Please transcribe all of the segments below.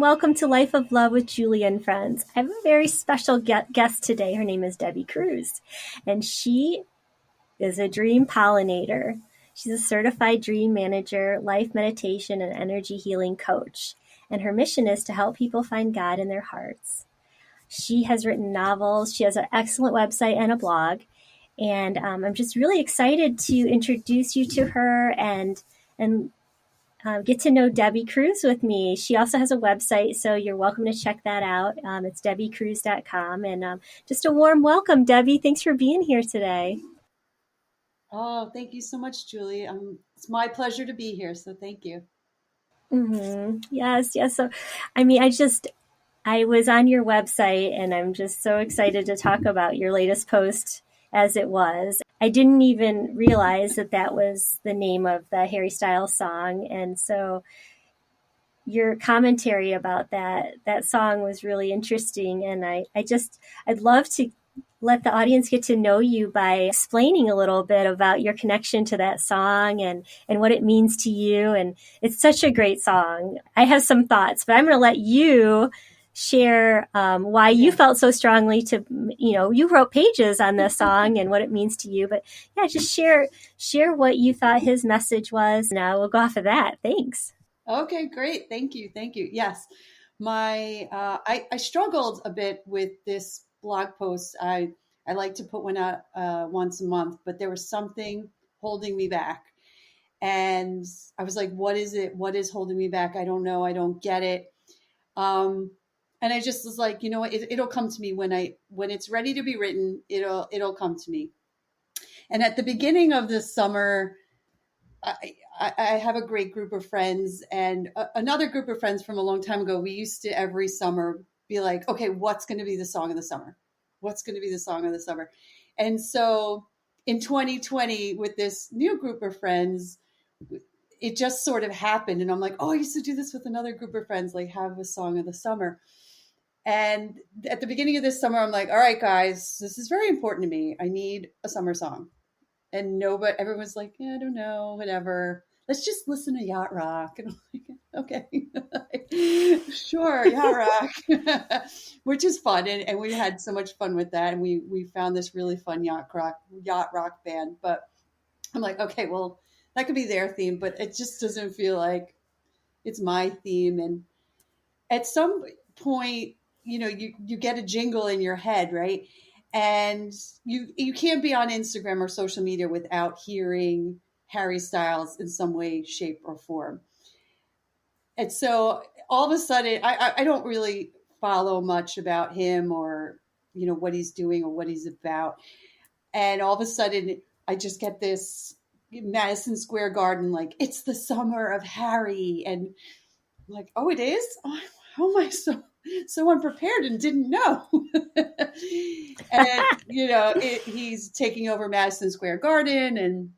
welcome to Life of Love with Julie and Friends. I have a very special guest today. Her name is Debbie Krusz, and she is a dream pollinator. She's a certified dream manager, life meditation, and energy healing coach, and her mission is to help people find God in their hearts. She has written novels. She has an excellent website and a blog, and I'm just really excited to introduce you to her and get to know Debbie Krusz with me. She also has a website, so you're welcome to check that out. It's debbykrusz.com. And just a warm welcome, Debbie. Thanks for being here today. Oh, thank you so much, Julie. It's my pleasure to be here, so thank you. Mm-hmm. Yes. So, I was on your website, and I'm just so excited to talk about your latest post as it was. I didn't even realize that was the name of the Harry Styles song. And so your commentary about that song was really interesting. And I'd love to let the audience get to know you by explaining a little bit about your connection to that song and what it means to you. And it's such a great song. I have some thoughts, but I'm going to let you share why you felt so strongly you wrote pages on this song and what it means to you. But yeah, just share what you thought his message was. Now we'll go off of that. Thanks. Okay, great. Thank you. Yes, I struggled a bit with this blog post. I like to put one out once a month, but there was something holding me back. And I was like, what is it? What is holding me back? I don't know. I don't get it. And I just was like, it'll come to me when it's ready to be written, it'll come to me. And at the beginning of this summer, I have a great group of friends and another group of friends from a long time ago. We used to every summer be like, okay, what's going to be the song of the summer? What's going to be the song of the summer? And so in 2020, with this new group of friends, it just sort of happened. And I'm like, oh, I used to do this with another group of friends, like have a song of the summer. And at the beginning of this summer, I'm like, all right, guys, this is very important to me. I need a summer song. And everyone's like, yeah, I don't know, whatever. Let's just listen to Yacht Rock. And I'm like, okay, sure, Yacht Rock, which is fun. And we had so much fun with that. And we found this really fun yacht rock band. But I'm like, okay, well, that could be their theme, but it just doesn't feel like it's my theme. And at some point, you get a jingle in your head, right? And you can't be on Instagram or social media without hearing Harry Styles in some way, shape, or form. And so all of a sudden, I don't really follow much about him or, what he's doing or what he's about. And all of a sudden, I just get this Madison Square Garden, like, it's the summer of Harry. And I'm like, oh, it is? Oh, how am I so unprepared and didn't know? And, he's taking over Madison Square Garden, and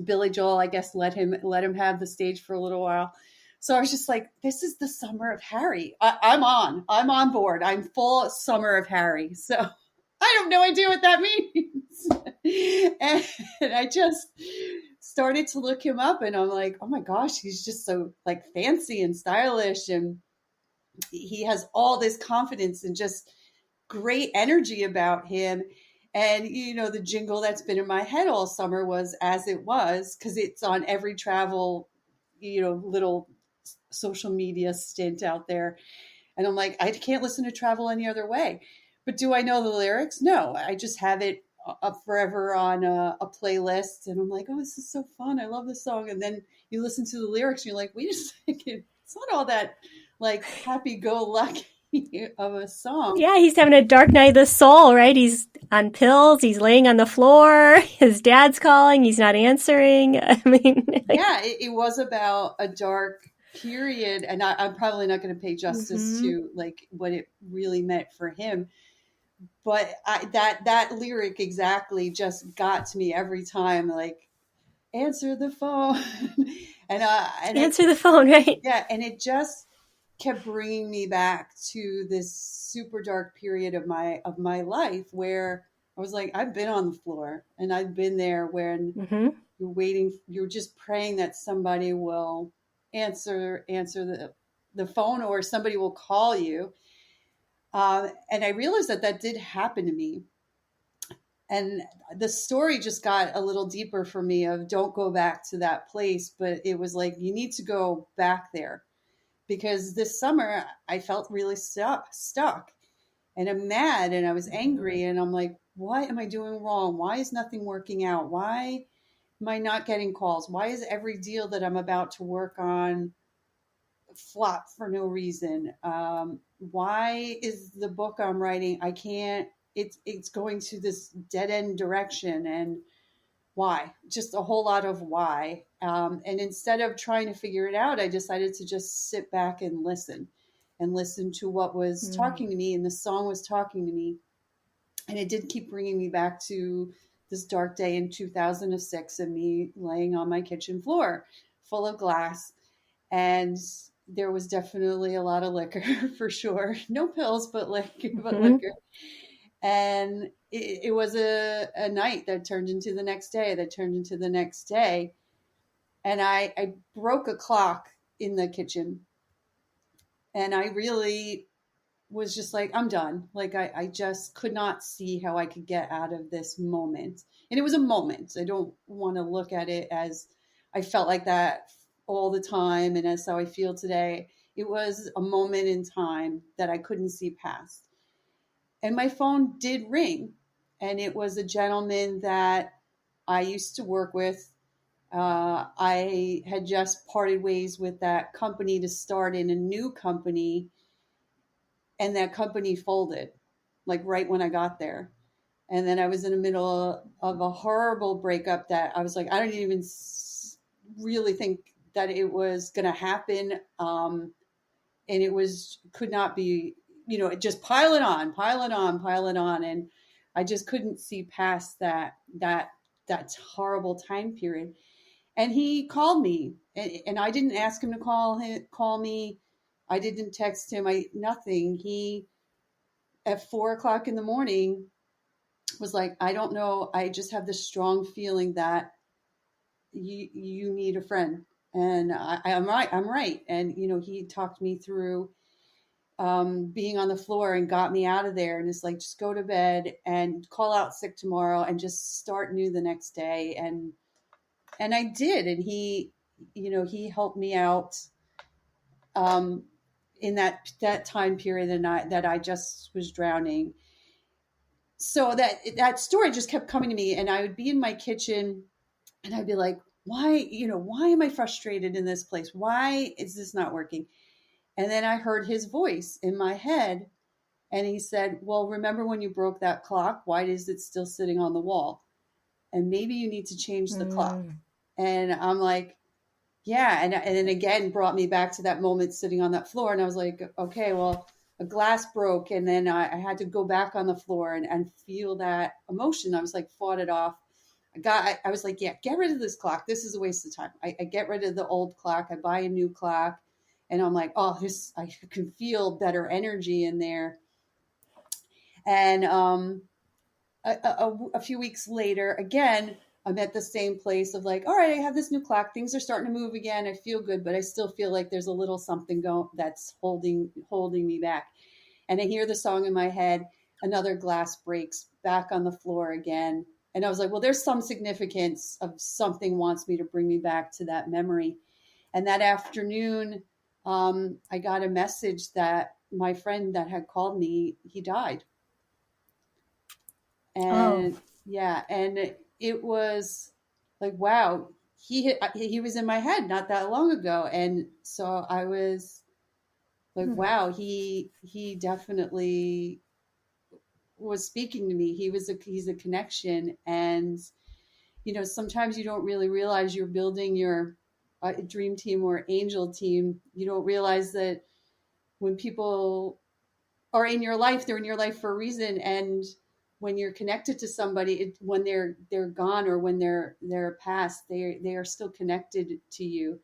Billy Joel, I guess, let him have the stage for a little while. So I was just like, this is the summer of Harry. I'm on board. I'm full summer of Harry. So I have no idea what that means. And I just started to look him up, and I'm like, oh my gosh, he's just so like fancy and stylish, and he has all this confidence and just great energy about him. And, the jingle that's been in my head all summer was As It Was, because it's on every travel, little social media stint out there. And I'm like, I can't listen to travel any other way. But do I know the lyrics? No, I just have it up forever on a playlist. And I'm like, oh, this is so fun. I love this song. And then you listen to the lyrics and you're like, wait a second, it's not all that like happy-go-lucky of a song. Yeah, he's having a dark night of the soul, right? He's on pills. He's laying on the floor. His dad's calling. He's not answering. I mean, yeah, it was about a dark period, and I'm probably not going to pay justice to like what it really meant for him. But that lyric exactly just got to me every time. Like, answer the phone, and answer the phone, right? Yeah, and it just kept bringing me back to this super dark period of my life where I was like, I've been on the floor, and I've been there when you're waiting, you're just praying that somebody will answer the phone or somebody will call you. And I realized that that did happen to me. And the story just got a little deeper for me of don't go back to that place. But it was like, you need to go back there, because this summer I felt really stuck and I'm mad and I was angry and I'm like, what am I doing wrong? Why is nothing working out? Why am I not getting calls? Why is every deal that I'm about to work on flop for no reason? Why is the book I'm writing, I can't, it's going to this dead end direction? And why? Just a whole lot of why. And instead of trying to figure it out, I decided to just sit back and listen to what was talking to me. And the song was talking to me. And it did keep bringing me back to this dark day in 2006 and me laying on my kitchen floor full of glass. And there was definitely a lot of liquor for sure. No pills, but liquor. And it was a night that turned into the next day, that turned into the next day. And I broke a clock in the kitchen. And I really was just like, I'm done. Like, I just could not see how I could get out of this moment. And it was a moment. I don't want to look at it as I felt like that all the time and that's how I feel today. It was a moment in time that I couldn't see past. And my phone did ring. And it was a gentleman that I used to work with. I had just parted ways with that company to start in a new company, and that company folded like right when I got there. And then I was in the middle of a horrible breakup that I was like, I don't even really think that it was going to happen. And it could not be, it just pile it on, pile it on, pile it on. And I just couldn't see past that horrible time period. And he called me, and I didn't ask him to call me. I didn't text him. Nothing. He, at 4 o'clock in the morning, was like, I don't know. I just have this strong feeling that you need a friend. And I'm right. I'm right. And, he talked me through being on the floor and got me out of there. And it's like, just go to bed and call out sick tomorrow and just start new the next day. And I did. And he helped me out in that time period that I just was drowning. So that story just kept coming to me, and I would be in my kitchen and I'd be like, why am I frustrated in this place? Why is this not working? And then I heard his voice in my head, and he said, well, remember when you broke that clock? Why is it still sitting on the wall? And maybe you need to change the clock. And I'm like, yeah. And then again, brought me back to that moment sitting on that floor. And I was like, okay, well, a glass broke. And then I had to go back on the floor and feel that emotion. I was like, fought it off. I was like, yeah, get rid of this clock. This is a waste of time. I get rid of the old clock. I buy a new clock. And I'm like, oh, I can feel better energy in there. And a few weeks later, again, I'm at the same place of like, all right, I have this new clock. Things are starting to move again. I feel good, but I still feel like there's a little something that's holding me back. And I hear the song in my head. Another glass breaks, back on the floor again. And I was like, well, there's some significance of something wants me to bring me back to that memory. And that afternoon, I got a message that my friend that had called me, he died. And yeah, and it was like, wow, he was in my head not that long ago. And so I was like, wow, he definitely was speaking to me. He's a connection. And, sometimes you don't really realize you're building your dream team or angel team. You don't realize that when people are in your life, they're in your life for a reason. And when you're connected to somebody, when they're gone or when they're past, they are still connected to you.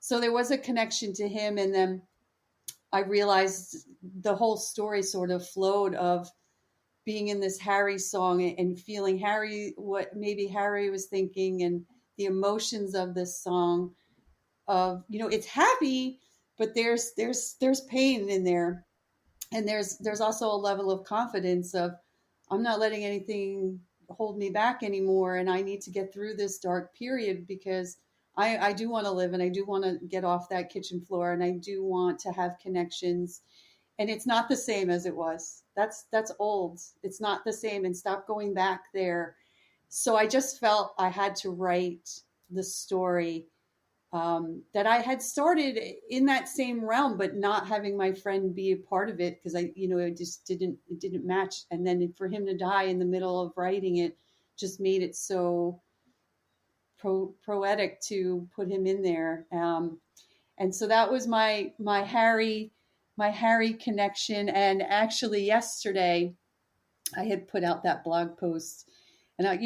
So there was a connection to him. And then I realized the whole story sort of flowed of being in this Harry song and feeling what maybe Harry was thinking, and the emotions of this song of, it's happy, but there's pain in there, and there's also a level of confidence of, I'm not letting anything hold me back anymore, and I need to get through this dark period, because I do want to live, and I do want to get off that kitchen floor, and I do want to have connections. And it's not the same as it was. That's old. It's not the same, and stop going back there. So I just felt I had to write the story, that I had started in that same realm, but not having my friend be a part of it, because it didn't match. And then for him to die in the middle of writing it just made it so poetic to put him in there. And so that was my Harry connection. And actually yesterday I had put out that blog post, and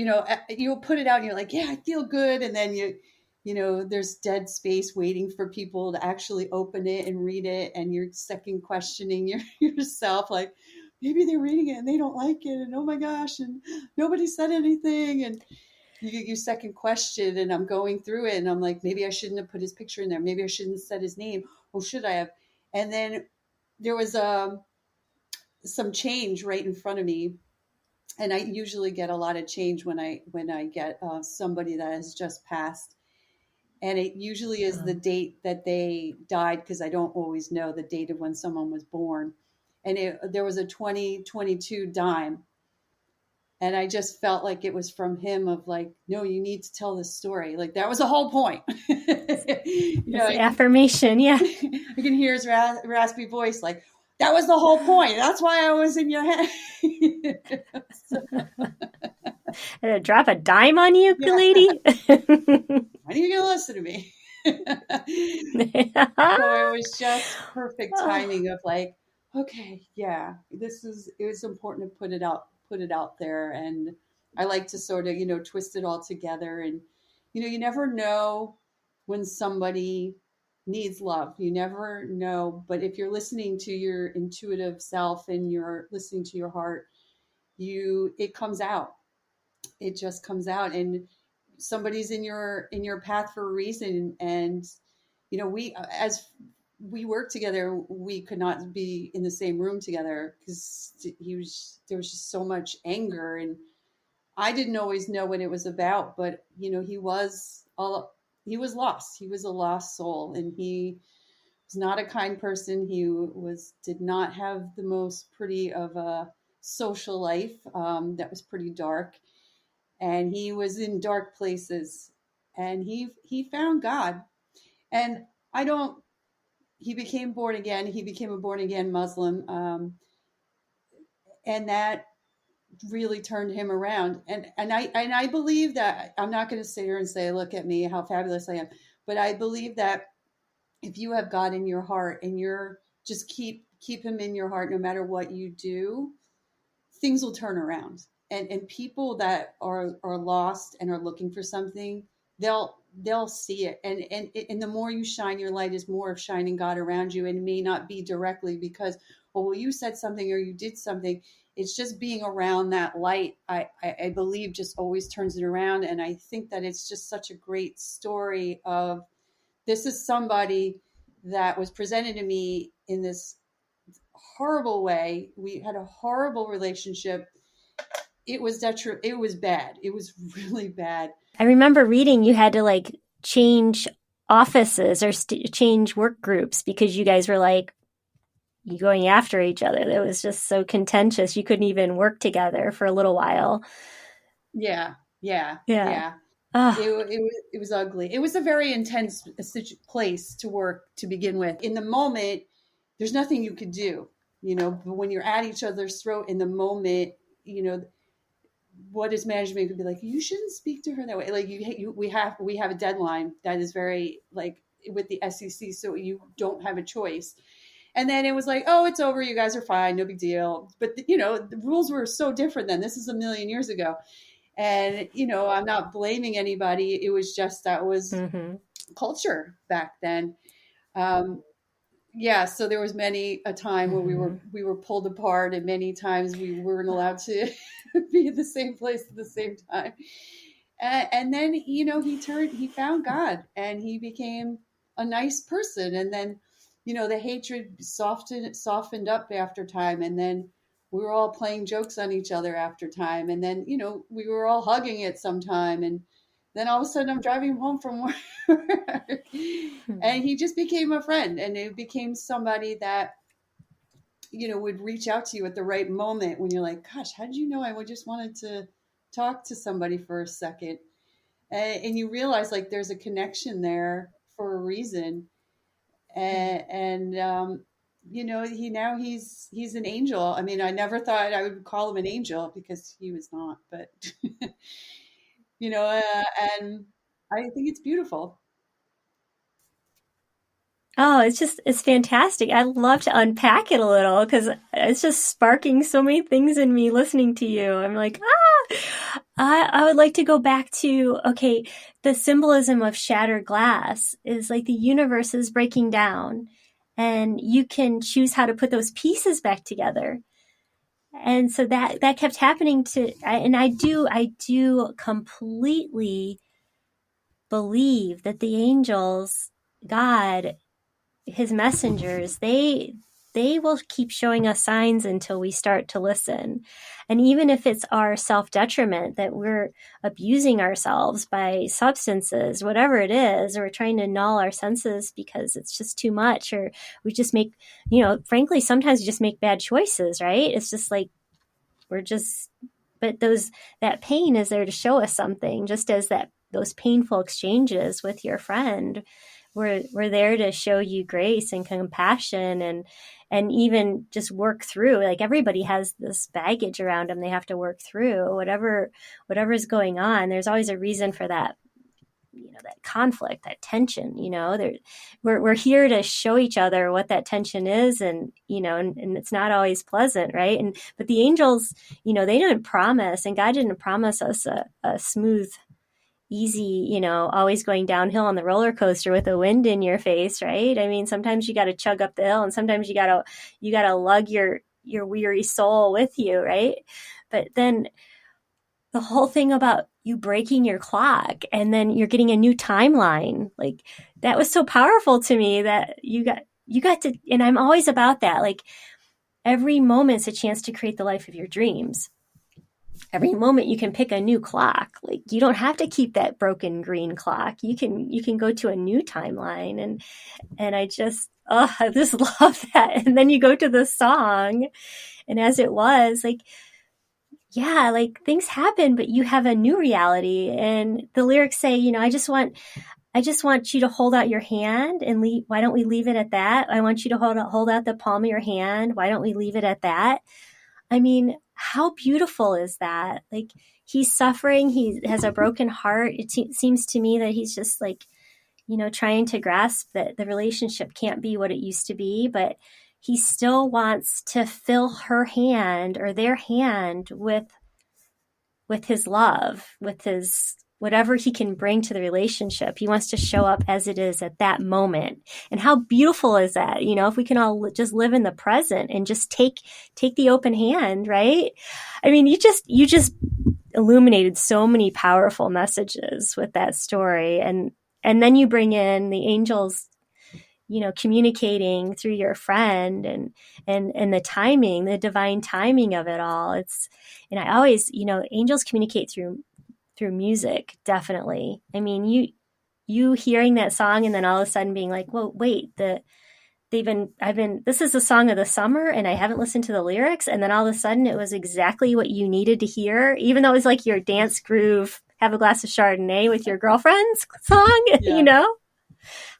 you'll put it out and you're like, yeah, I feel good. And then there's dead space waiting for people to actually open it and read it. And you're second questioning yourself, like, maybe they're reading it and they don't like it. And oh my gosh, and nobody said anything. And you second question, and I'm going through it, and I'm like, maybe I shouldn't have put his picture in there. Maybe I shouldn't have said his name. Or should I have? And then there was some change right in front of me. And I usually get a lot of change when I get somebody that has just passed. And it usually is the date that they died, because I don't always know the date of when someone was born. And there was a 2022 dime. And I just felt like it was from him, of like, no, you need to tell this story. Like, that was the whole point. Affirmation. Yeah. I can hear his raspy voice, like, that was the whole point. That's why I was in your head. Drop a dime on you, lady? When are you going to listen to me? So it was just perfect timing of like, okay, yeah, it was important to put it out there. And I like to sort of, twist it all together. And, you never know when somebody needs love. You never know. But if you're listening to your intuitive self and you're listening to your heart, it comes out. It just comes out. And somebody's in your path for a reason. And, as we worked together, we could not be in the same room together, because there was just so much anger, and I didn't always know what it was about. But he was lost. He was a lost soul, and he was not a kind person. He did not have the most pretty of a social life. That was pretty dark, and he was in dark places, and he found God. And he became born again. He became a born again Muslim. And that really turned him around. And I believe that, I'm not going to sit here and say, look at me, how fabulous I am. But I believe that if you have God in your heart, and you're just keep him in your heart, no matter what you do, things will turn around. And people that are lost and are looking for something, they'll see it. And the more you shine your light, is more of shining God around you. And it may not be directly because, well, you said something or you did something. It's just being around that light, I believe, just always turns it around. And I think that it's just such a great story of, this is somebody that was presented to me in this horrible way. We had a horrible relationship. It was bad. It was really bad. I remember reading you had to like change offices or change work groups because you guys were like going after each other. It was just so contentious. You couldn't even work together for a little while. Yeah. It was ugly. It was a very intense place to work to begin with. In the moment, there's nothing you could do, but when you're at each other's throat in the moment, what is management could be like, you shouldn't speak to her that way. Like we have a deadline that is very like with the SEC. So you don't have a choice. And then it was like, oh, it's over. You guys are fine. No big deal. But the rules were so different then. This is a million years ago. And, I'm not blaming anybody. It was just, that was culture back then. Yeah. So there was many a time where we were pulled apart, and many times we weren't allowed to be in the same place at the same time. And then, he found God, and he became a nice person. And then, the hatred softened up after time. And then we were all playing jokes on each other after time. And then, we were all hugging at some time. And then all of a sudden I'm driving home from work and he just became a friend, and it became somebody that, would reach out to you at the right moment when you're like, gosh, how did you know I would just wanted to talk to somebody for a second? And you realize like there's a connection there for a reason. And he's an angel. I mean, I never thought I would call him an angel because he was not, but and I think it's beautiful. Oh, it's fantastic. I'd love to unpack it a little because it's just sparking so many things in me listening to you. I'm like, I would like to go back to, okay, the symbolism of shattered glass is like the universe is breaking down and you can choose how to put those pieces back together. And so that kept happening and I do completely believe that the angels, God, his messengers, they will keep showing us signs until we start to listen. And even if it's our self-detriment, that we're abusing ourselves by substances, whatever it is, or we're trying to null our senses because it's just too much, or we just make, frankly, sometimes we just make bad choices, right? It's just like we're just, but that pain is there to show us something, just as those painful exchanges with your friend, we're there to show you grace and compassion, and even just work through, like, everybody has this baggage around them they have to work through, whatever's going on. There's always a reason for that, that conflict, that tension. We're here to show each other what that tension is, and and it's not always pleasant, right? But the angels, they didn't promise, and God didn't promise us a smooth, easy, always going downhill on the roller coaster with the wind in your face, right? I mean, sometimes you got to chug up the hill, and sometimes you got to lug your weary soul with you, right? But then the whole thing about you breaking your clock and then you're getting a new timeline, like, that was so powerful to me, that you got to, and I'm always about that, like, every moment's a chance to create the life of your dreams. Every moment you can pick a new clock. Like, you don't have to keep that broken green clock. You can go to a new timeline. And I just love that. And then you go to the song, and as it was, like, yeah, like, things happen, but you have a new reality. And the lyrics say, I just want you to hold out your hand and leave. Why don't we leave it at that? I want you to hold out the palm of your hand. Why don't we leave it at that? I mean, how beautiful is that? Like, he's suffering. He has a broken heart. It seems to me that he's just, like, trying to grasp that the relationship can't be what it used to be, but he still wants to fill her hand, or their hand, with his love, with his whatever he can bring to the relationship. He wants to show up as it is at that moment. And how beautiful is that? If we can all just live in the present and just take the open hand, right? I mean, you just illuminated so many powerful messages with that story. And then you bring in the angels, communicating through your friend, and the timing, the divine timing of it all. And I always, angels communicate through music, definitely. I mean, you hearing that song and then all of a sudden being like, well, wait, this is the song of the summer and I haven't listened to the lyrics. And then all of a sudden it was exactly what you needed to hear, even though it was like your dance groove, have a glass of Chardonnay with your girlfriend's song, Yeah.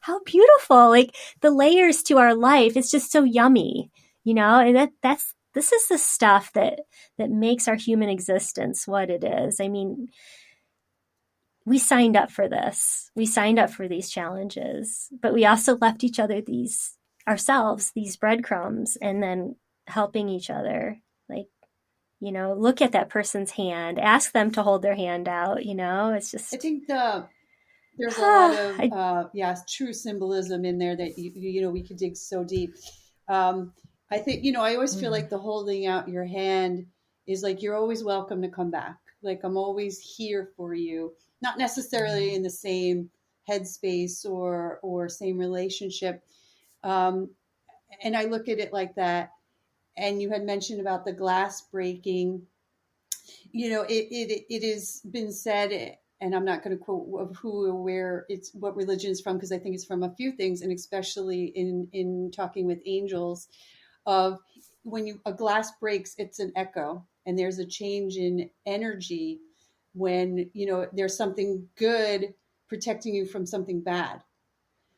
How beautiful, like, the layers to our life. It's just so yummy, and this is the stuff that makes our human existence what it is. I mean, we signed up for this. We signed up for these challenges, but we also left each other these breadcrumbs, and then helping each other. Like, look at that person's hand, ask them to hold their hand out. It's I just, think there's a lot of I, true symbolism in there that we could dig so deep. I think I always feel like the holding out your hand is like you're always welcome to come back. Like, I'm always here for you, not necessarily in the same headspace or same relationship, And I look at it like that. And you had mentioned about the glass breaking. It has been said, and I'm not going to quote who or where it's what religion is from, because I think it's from a few things, and especially in talking with angels, of when a glass breaks, it's an echo, and there's a change in energy when there's something good protecting you from something bad.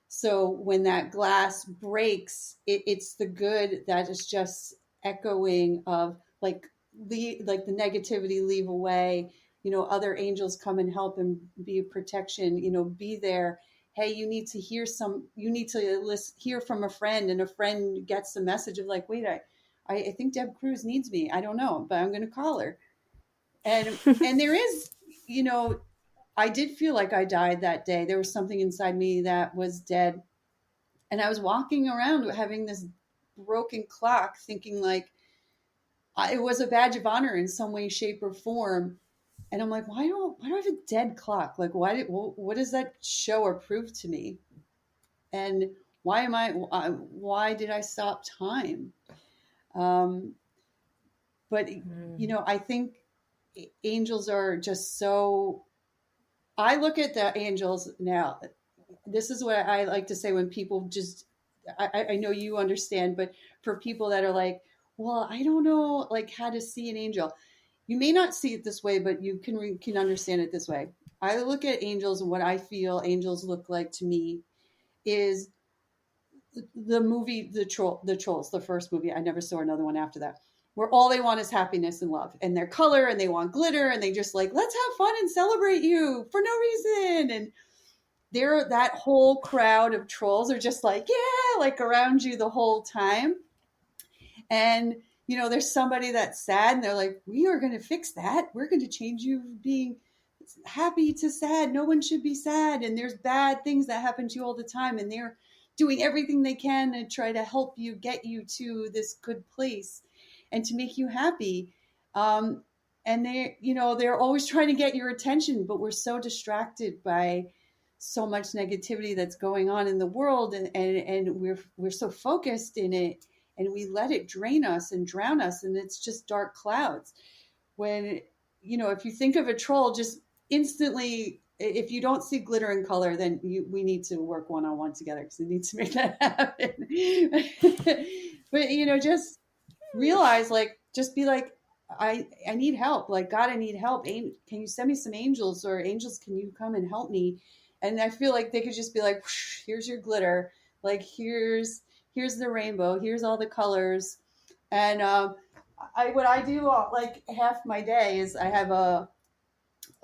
So when that glass breaks, it's the good that is just echoing of like like the negativity leave away. Other angels come and help and be a protection. Be there. Hey, you need to hear You need to hear from a friend, and a friend gets the message of like, wait, I think Deb Krusz needs me. I don't know, but I'm going to call her. And there is, I did feel like I died that day. There was something inside me that was dead, and I was walking around having this broken clock, thinking like it was a badge of honor in some way, shape, or form. And I'm like, why do I have a dead clock? Like, what does that show or prove to me? And why did I stop time? But I think angels are just so. I look at the angels now. This is what I like to say when people just, I know you understand, but for people that are like, well, I don't know, like how to see an angel. You may not see it this way, but you can understand it this way. I look at angels, and what I feel angels look like to me is the movie, the Trolls, the first movie. I never saw another one after that, where all they want is happiness and love, and their color, and they want glitter, and they just like, let's have fun and celebrate you for no reason. And that whole crowd of trolls are just like, yeah, like around you the whole time. And, there's somebody that's sad, and they're like, we are going to fix that. We're going to change you being happy to sad. No one should be sad. And there's bad things that happen to you all the time. And they're doing everything they can to try to help you get you to this good place and to make you happy. And they're always trying to get your attention, but we're so distracted by so much negativity that's going on in the world, and we're so focused in it, and we let it drain us and drown us, and it's just dark clouds. When if you think of a troll, just instantly, if you don't see glitter and color, then we need to work one-on-one together, because we need to make that happen. But just realize, like, just be like, I need help. Like, God, I need help. Can you send me some angels, or angels, can you come and help me? And I feel like they could just be like, here's your glitter. Like, here's the rainbow. Here's all the colors. And what I do, like half my day, is I have a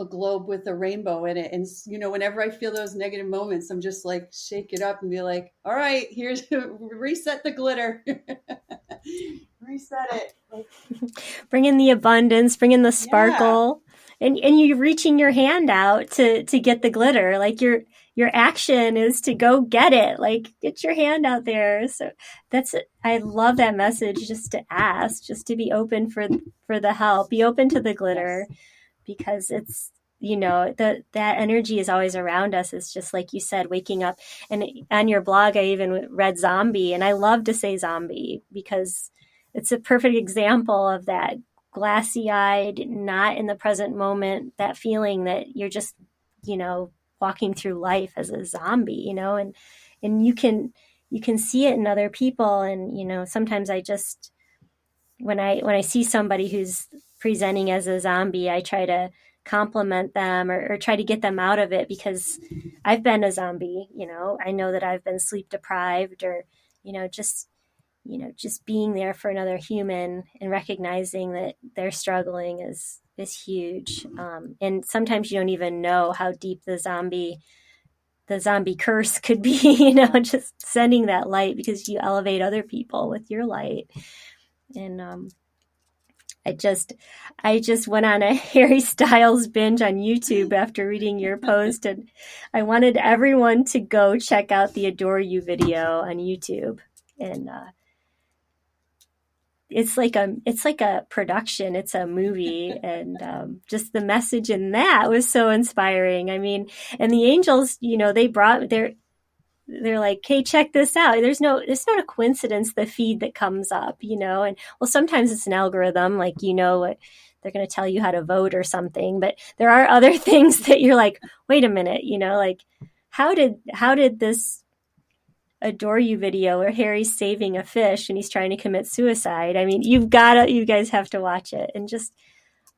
globe with a rainbow in it. And, whenever I feel those negative moments, I'm just like, shake it up and be like, all right, here's reset the glitter. Reset it. Bring in the abundance, bring in the sparkle. Yeah. And you're reaching your hand out to get the glitter. Like, your action is to go get it. Like, get your hand out there. So I love that message, just to ask, just to be open for the help, be open to the glitter. Yes. Because it's, that energy is always around us. It's just like you said, waking up. And on your blog, I even read zombie, and I love to say zombie because it's a perfect example of that glassy-eyed, not in the present moment, that feeling that you're just, walking through life as a zombie, and you can see it in other people. And, sometimes I just, when I see somebody who's presenting as a zombie, I try to compliment them or try to get them out of it, because I've been a zombie. I know that I've been sleep deprived, or, just being there for another human and recognizing that they're struggling is huge. And sometimes you don't even know how deep the zombie curse could be, just sending that light, because you elevate other people with your light. And I just went on a Harry Styles binge on YouTube after reading your post, and I wanted everyone to go check out the Adore You video on YouTube. And it's like a production. It's a movie, and just the message in that was so inspiring. I mean, and the angels, they brought they're like, hey, check this out. It's not a coincidence, the feed that comes up, and well, sometimes it's an algorithm, like, they're going to tell you how to vote or something, but there are other things that you're like, wait a minute, like, how did this adore you video where Harry's saving a fish and he's trying to commit suicide? I mean, you guys have to watch it. And just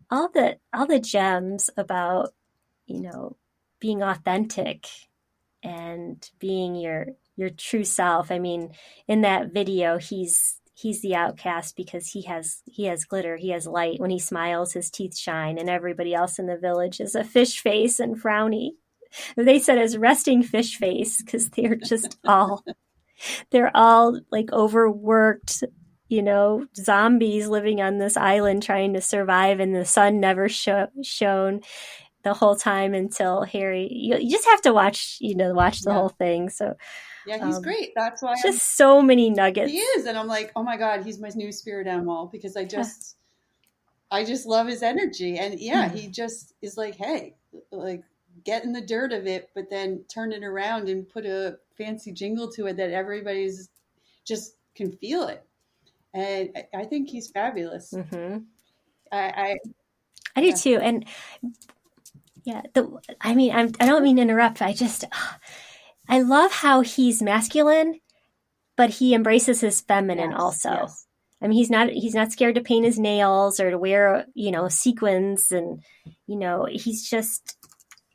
all the gems about, being authentic and being your true self. I mean, in that video, he's the outcast because he has glitter, he has light. When he smiles, his teeth shine, and everybody else in the village is a fish face and frowny. They said as resting fish face because they're all like overworked, zombies living on this island trying to survive, and the sun never shone the whole time until Harry. You just have to watch the whole thing. So yeah, he's great. That's why just so many nuggets. He is, and I'm like, oh my God, he's my new spirit animal because I just love his energy, and he just is like, hey, like, get in the dirt of it, but then turn it around and put a fancy jingle to it that everybody's just can feel it, and I think he's fabulous. Mm-hmm. I do too, and I don't mean to interrupt. I love how he's masculine, but he embraces his feminine also. Yes. I mean, he's not scared to paint his nails or to wear, sequins, and,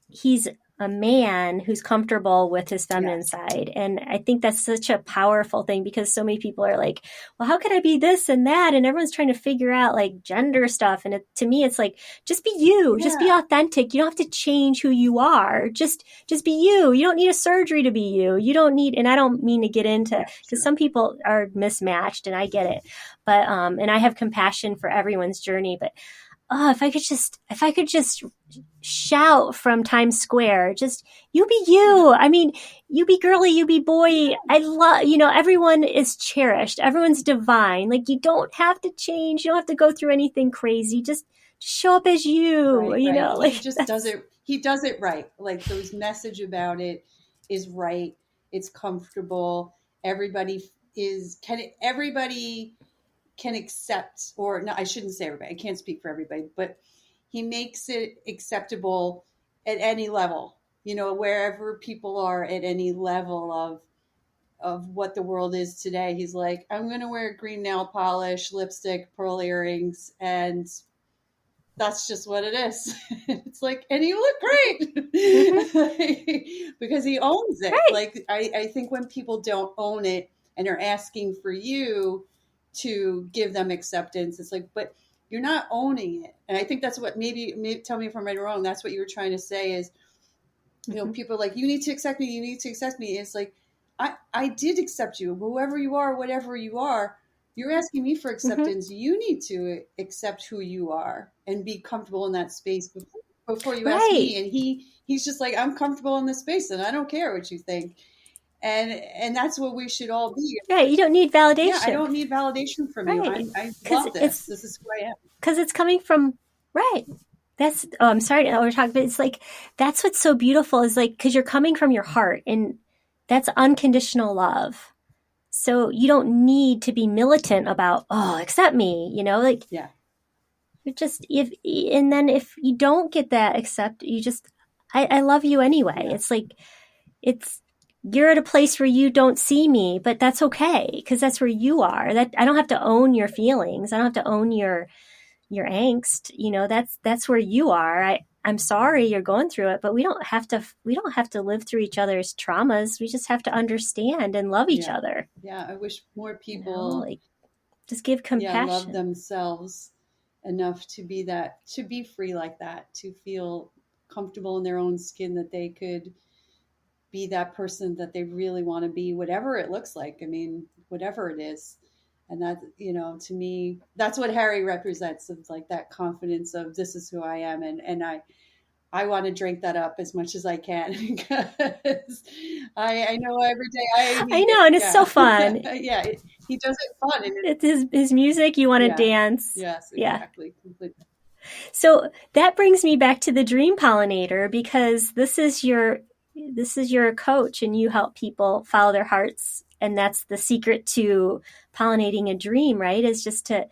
he's a man who's comfortable with his feminine side. And I think that's such a powerful thing because so many people are like, well, how could I be this and that? And everyone's trying to figure out like gender stuff. And to me, it's like, just be you, just be authentic. You don't have to change who you are. Just be you. You don't need a surgery to be you. You don't need, and I don't mean to get into, because some people are mismatched and I get it. But, and I have compassion for everyone's journey, but if I could just shout from Times Square, just, you be you. I mean, you be girly, you be boy. I love, everyone is cherished. Everyone's divine. Like, you don't have to change. You don't have to go through anything crazy. Just show up as you, right. Like, he just does it. He does it right. Like, those message about it is right. It's comfortable. Everybody can accept, or no, I shouldn't say everybody. I can't speak for everybody, but he makes it acceptable at any level, wherever people are at any level of what the world is today. He's like, I'm going to wear green nail polish, lipstick, pearl earrings, and that's just what it is. It's like, and you look great. Mm-hmm. Because he owns it. Right. Like, I think when people don't own it and are asking for you to give them acceptance, it's like, but you're not owning it. And I think that's what, maybe tell me if I'm right or wrong, that's what you were trying to say is, people are like, you need to accept me, you need to accept me. It's like, I did accept you, whoever you are, whatever you are. You're asking me for acceptance. Mm-hmm. You need to accept who you are and be comfortable in that space before you ask me. And he's just like, I'm comfortable in this space and I don't care what you think. And that's what we should all be. Yeah, you don't need validation. Yeah, I don't need validation from you. I love this. This is who I am. Because it's coming from, right. That's, I'm sorry, we're talking, but it's like, that's what's so beautiful is like, because you're coming from your heart, and that's unconditional love. So you don't need to be militant about, accept me, like, yeah. You're just, if you don't get that accept, you just, I love you anyway. Yeah. It's like, you're at a place where you don't see me, but that's okay. Because that's where you are. That I don't have to own your feelings. I don't have to own your angst. That's where you are. I'm sorry you're going through it, but we don't have to live through each other's traumas. We just have to understand and love each other. Yeah. I wish more people just give compassion. Love themselves enough to be free like that, to feel comfortable in their own skin, that they could be that person that they really want to be, whatever it looks like. I mean, whatever it is. And that, to me, that's what Harry represents, of like that confidence of, this is who I am. And I want to drink that up as much as I can, because I know every day I know. And it's so fun. Yeah. He does it fun. And it's his music. You want to dance. Yes, exactly. Yeah. Completely. So that brings me back to the dream pollinator, because this is your this is you're a coach and you help people follow their hearts. And that's the secret to pollinating a dream, right? Is just to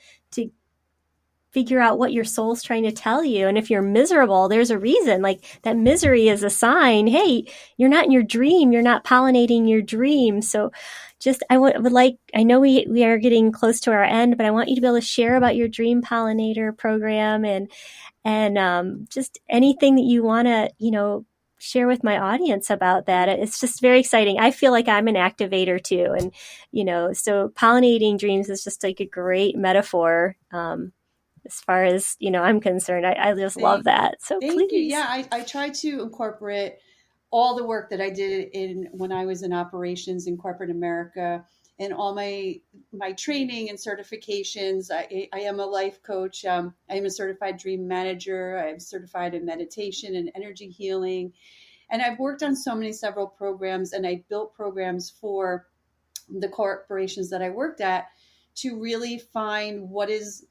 figure out what your soul's trying to tell you. And if you're miserable, there's a reason. Like that misery is a sign, hey, you're not in your dream, you're not pollinating your dream. So just would like, I know we are getting close to our end, but I want you to be able to share about your dream pollinator program and just anything that you want to, share with my audience about that. It's just very exciting. I feel like I'm an activator too. And, so pollinating dreams is just like a great metaphor. As far as, I'm concerned, I just love that. So Thank you. please. Yeah, I try to incorporate all the work that I did in when I was in operations in corporate America and all my training and certifications. I am a life coach. I am a certified dream manager. I'm certified in meditation and energy healing. And I've worked on several programs, and I built programs for the corporations that I worked at to really find what is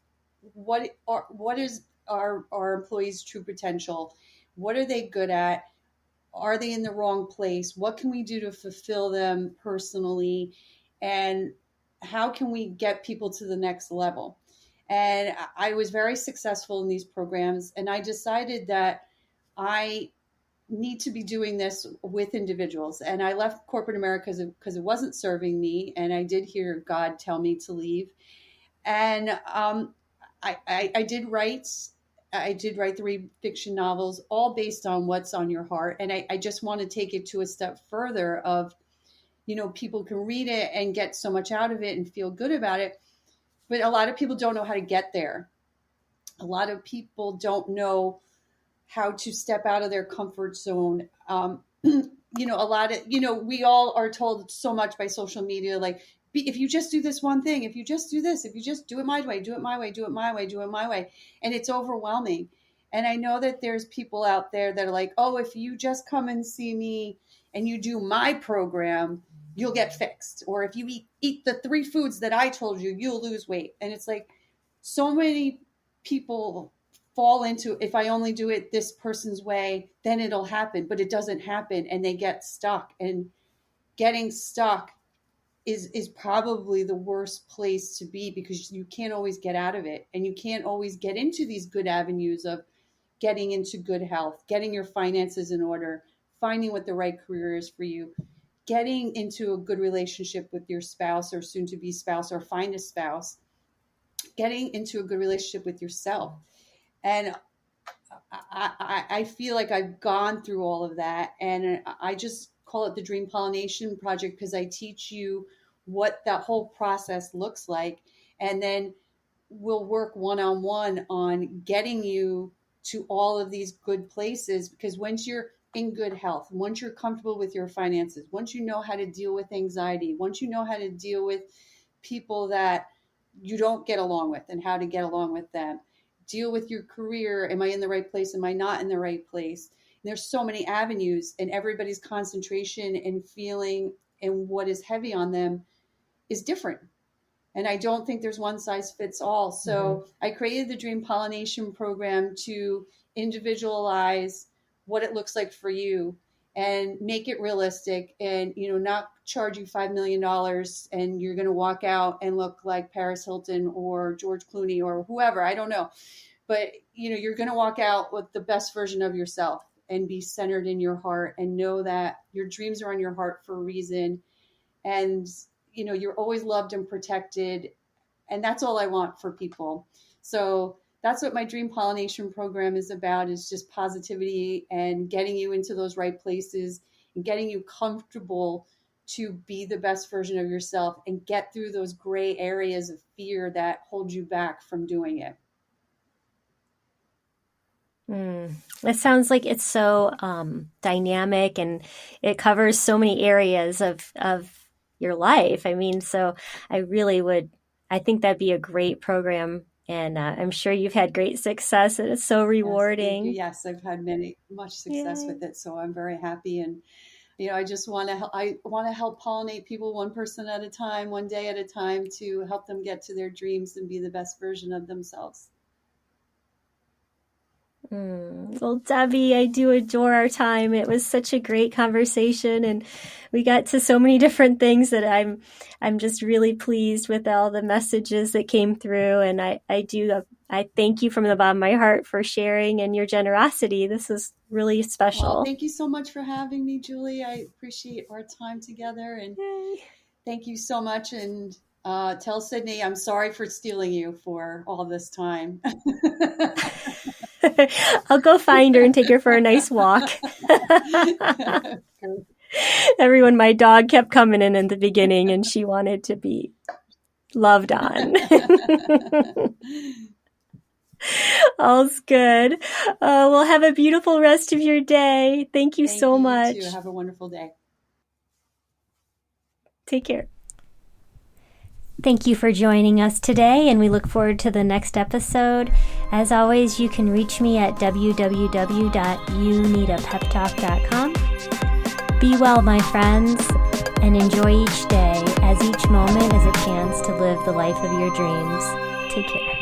our employees' true potential. What are they good at? Are they in the wrong place? What can we do to fulfill them personally? And how can we get people to the next level? And I was very successful in these programs. And I decided that I need to be doing this with individuals. And I left corporate America because it wasn't serving me. And I did hear God tell me to leave. And I did write. I did write 3 fiction novels, all based on what's on your heart. And I just want to take it to a step further of, people can read it and get so much out of it and feel good about it. But a lot of people don't know how to get there. A lot of people don't know how to step out of their comfort zone. A lot of, we all are told so much by social media, like, if you just do this one thing, if you just do this, if you just do it my way, do it my way, do it my way, do it my way. And it's overwhelming. And I know that there's people out there that are like, oh, if you just come and see me and you do my program, you'll get fixed. Or if you eat the 3 foods that I told you, you'll lose weight. And it's like, so many people fall into, if I only do it this person's way, then it'll happen, but it doesn't happen, and they get stuck. And getting stuck is probably the worst place to be, because you can't always get out of it, and you can't always get into these good avenues of getting into good health, getting your finances in order, finding what the right career is for you, getting into a good relationship with your spouse or soon to be spouse, or find a spouse, getting into a good relationship with yourself. And I feel like I've gone through all of that, and I just call it the Dream Pollination Project because I teach you what that whole process looks like, and then we'll work one-on-one on getting you to all of these good places. Because once you're in good health, once you're comfortable with your finances, once you know how to deal with anxiety, once you know how to deal with people that you don't get along with and how to get along with them, deal with your career. Am I in the right place? Am I not in the right place? And there's so many avenues, and everybody's concentration and feeling and what is heavy on them is different. And I don't think there's one size fits all. So I created the Dream Pollination Program to individualize what it looks like for you and make it realistic, and not charge you $5 million and you're going to walk out and look like Paris Hilton or George Clooney or whoever. I don't know. But you're going to walk out with the best version of yourself and be centered in your heart, and know that your dreams are on your heart for a reason. And you're always loved and protected. And that's all I want for people. So that's what my Dream Pollination Program is about, is just positivity and getting you into those right places and getting you comfortable to be the best version of yourself and get through those gray areas of fear that hold you back from doing it. It sounds like it's so dynamic, and it covers so many areas of your life. I mean, so I think that'd be a great program, and I'm sure you've had great success, and it's so Yes, thank you. rewarding. Yes, I've had much success Yay. with it, so I'm very happy. And I just want to help pollinate people one person at a time, one day at a time, to help them get to their dreams and be the best version of themselves. Well, Debbie, I do adore our time. It was such a great conversation, and we got to so many different things that I'm just really pleased with all the messages that came through. And I thank you from the bottom of my heart for sharing and your generosity. This is really Well, special. thank you so much for having me, Julie. I appreciate our time together, and Yay. thank you so much. And tell Sydney I'm sorry for stealing you for all this time. I'll go find her and take her for a nice walk. Everyone, my dog kept coming in the beginning, and she wanted to be loved on. All's good. Well, have a beautiful rest of your day. Thank you so much. You too. Have a wonderful day. Take care. Thank you for joining us today, and we look forward to the next episode. As always, you can reach me at www.youneedapeptalk.com. Be well, my friends, and enjoy each day, as each moment is a chance to live the life of your dreams. Take care.